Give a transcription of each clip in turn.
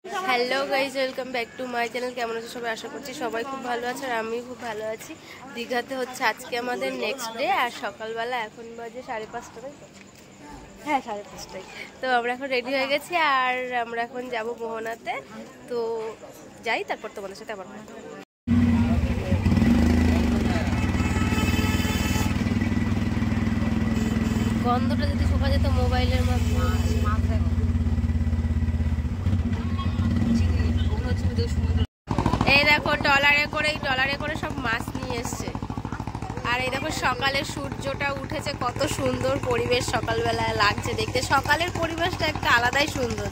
Hello guys, welcome back to my channel. কেমন আছে সবাই? আশা করছি সবাই খুব ভালো আছে আর আমি খুব ভালো আছি। দীঘাতে হচ্ছে আজকে আমাদের নেক্সট ডে আর সকালবেলা এখন বাজে 5:30, তাই তো? হ্যাঁ, 5:30। তো আমরা এখন রেডি হয়ে গেছি আর আমরা এখন যাব মোহনাতে। তো যাই, তারপর তোমাদের সাথে আবার কথা হবে। গন্ধটা যদি শোকা যেত মোবাইলের মাধ্যমে। এই দেখো ট্রলারে করে সব মাছ নিয়ে এসছে। আর এই দেখো সকালের সূর্যটা উঠেছে, কত সুন্দর পরিবেশ সকালবেলায় লাগছে দেখতে। সকালের পরিবেশটা একটা আলাদাই সুন্দর,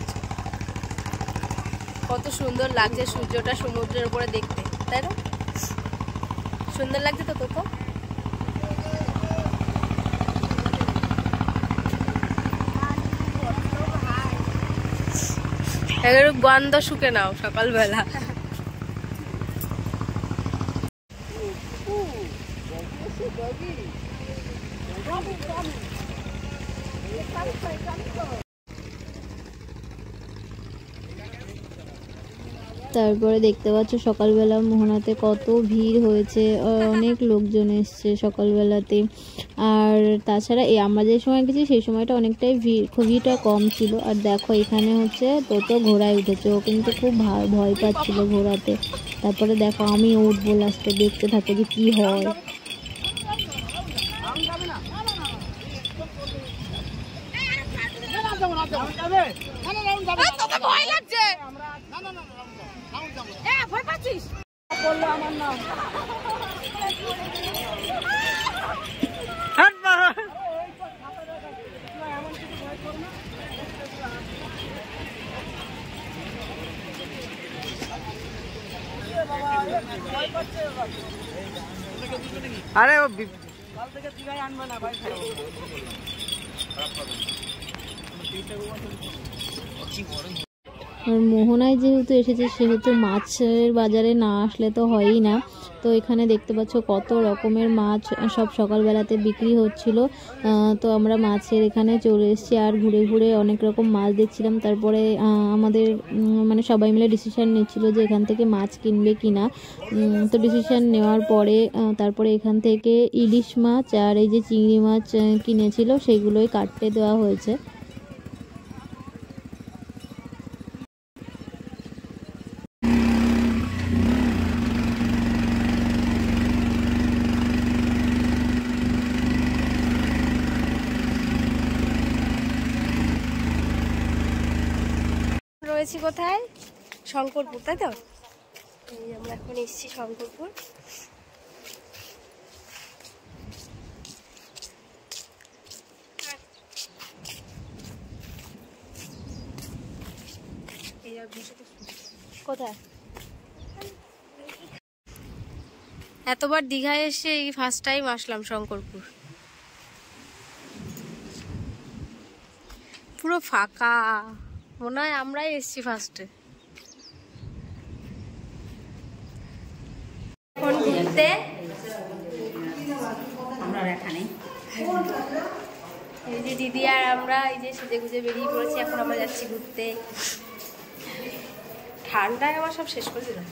কত সুন্দর লাগছে সূর্যটা সমুদ্রের উপরে দেখতে, তাই না? সুন্দর লাগছে তো তোকে? একটু গন্ধ শুকে নাও সকালবেলা। তারপরে দেখতে পাচ্ছ সকালবেলা মোহনাতে কত ভিড় হয়েছে, অনেক লোকজন এসছে সকালবেলাতে। আর তাছাড়া আমরা যে সময় গেছি সেই সময়টা অনেকটাই ভিড়টা কম ছিল। আর দেখো এখানে হচ্ছে তো ঘোড়ায় উঠেছে, ও কিন্তু খুব ভয় পাচ্ছিল ঘোড়াতে। তারপরে দেখো আমি উঠবো, লাস্টে দেখতে থাকো যে কি হয়। আরে ও কাল থেকে দিঘায় আনবে না ভাই। আর মোহনায় যেহেতু এসেছে সেহেতু মাছের বাজারে না আসলে তো হয়ই না। তো এখানে দেখতে পাচ্ছ কত রকমের মাছ সব সকালবেলাতে বিক্রি হচ্ছিল। তো আমরা মাছের এখানে চলে এসেছি আর ঘুরে ঘুরে অনেক রকম মাছ দেখছিলাম। তারপরে আমাদের মানে সবাই মিলে ডিসিশান নিচ্ছিল যে এখান থেকে মাছ কিনবে কিনা। তো ডিসিশান নেওয়ার পরে তারপরে এখান থেকে ইলিশ মাছ আর এই যে চিংড়ি মাছ কিনেছিল সেগুলোই কাটতে দেওয়া হয়েছে। রয়েছি কোথায়? শঙ্করপুর, তাই তো? আমরা এখন এসেছি শঙ্করপুর। কোথায়? এতবার দীঘায় এসে এই ফার্স্ট টাইম আসলাম শঙ্করপুর। পুরো ফাঁকা, মনে হয় আমরাই এসছি ফার্স্টে। এখন ঘুরতে আমরা এখানে এই যে দিদি আর আমরা এই যে সেজে গুজে বেরিয়ে পড়েছি। এখন আমরা যাচ্ছি ঘুরতে। ঠান্ডায় আমার সব শেষ করে দিলাম।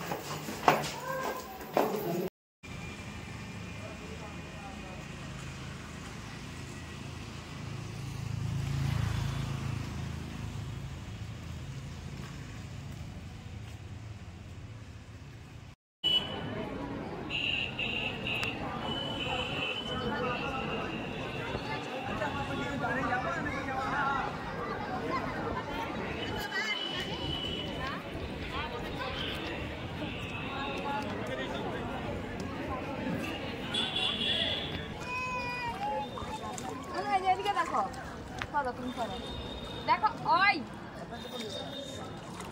দেখো ওই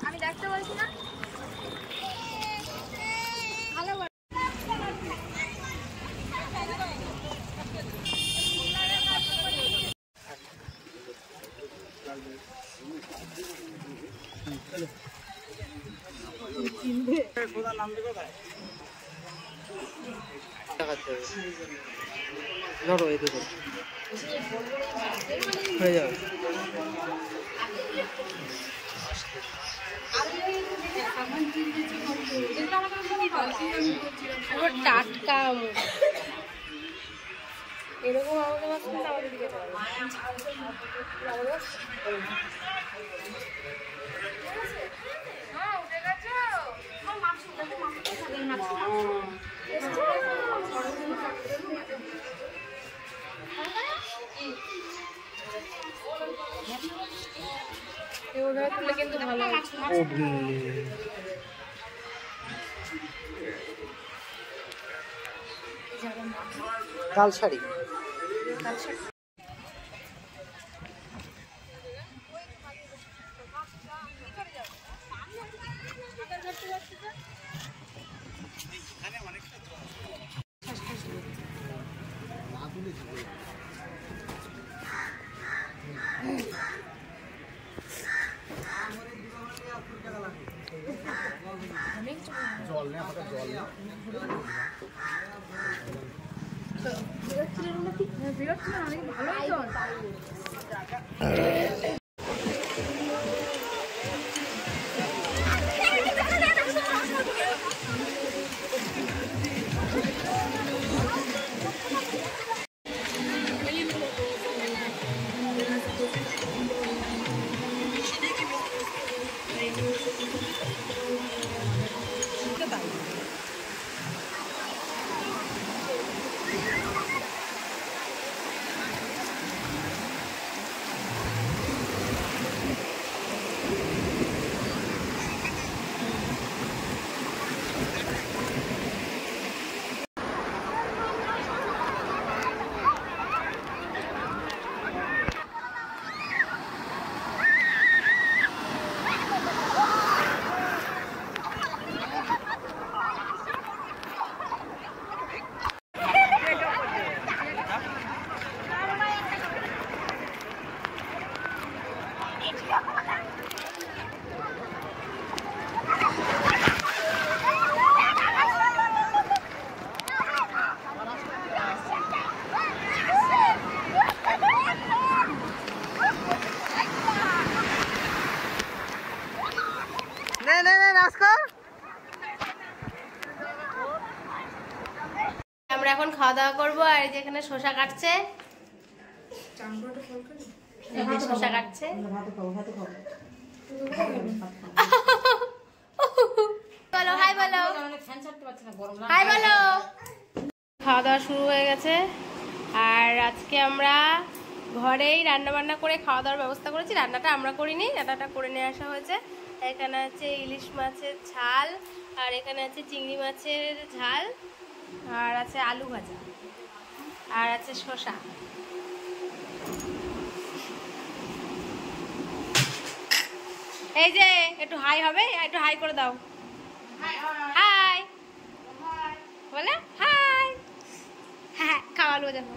আমি দেখতে বলছি না। ধরো এই দেখো হয়ে যাবে। পুরো টাটকা আম। এরকম আমাদের মাছ কিন্তু আমাদের দিকে তুলে কিন্তু ভালো কালসারি আমরা এখন খাওয়া দাওয়া করবো। আর এই যে এখানে শসা কাটছে, শসা কাটছে। বলো হাই, বলো হাই, বলো। খাওয়া দাওয়া শুরু হয়ে গেছে। আর আজকে আমরা ঘরেই রান্না বান্না করে খাওয়া দাওয়ার ব্যবস্থা করেছি। রান্নাটা আমরা করিনি, রান্নাটা করে নিয়ে আসা হয়েছে। এখানে আছে ইলিশ মাছের ঝাল, আর এখানে আছে চিংড়ি মাছের ঝাল, আর আছে আলু ভাজা, আর আছে শসা। এই যে একটু হাই হবে, একটু হাই করে দাও। হাই বলে হাই। হ্যাঁ খাওয়ালো দেখো।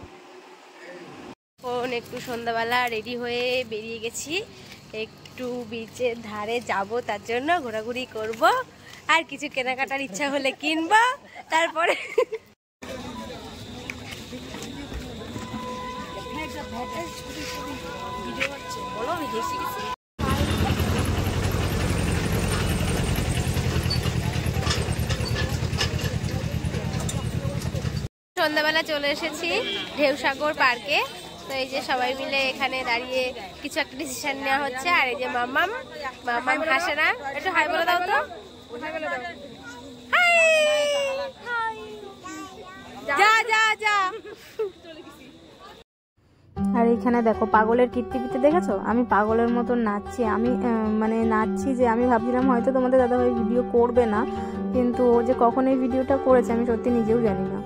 এখন একটু সন্ধ্যাবেলা রেডি হয়ে বেরিয়ে গেছি, একটু বিচের ধারে যাব, তার জন্য ঘোরাঘুরি করব, আর কিছু কেনাকাটার ইচ্ছা হলে কিনবো। তারপরে সন্ধ্যাবেলা চলে এসেছি ঢেউসাগর পার্কে। তো এই যে সবাই মিলে এখানে দাঁড়িয়ে কিছু একটা ডিসিশন নেওয়া হচ্ছে। আর এই যে মাম্মাম হাসে না, একটু হাই বলে দাও তো। যা যা যা। আর এইখানে দেখো পাগলের কীর্তিপিতে দেখেছো, আমি পাগলের মতো নাচছি। আমি মানে নাচছি যে আমি ভাবছিলাম হয়তো তোমাদের দাদাভাই ভিডিও করবে না, কিন্তু ও যে কখন এই ভিডিওটা করেছে আমি সত্যি নিজেও জানি না।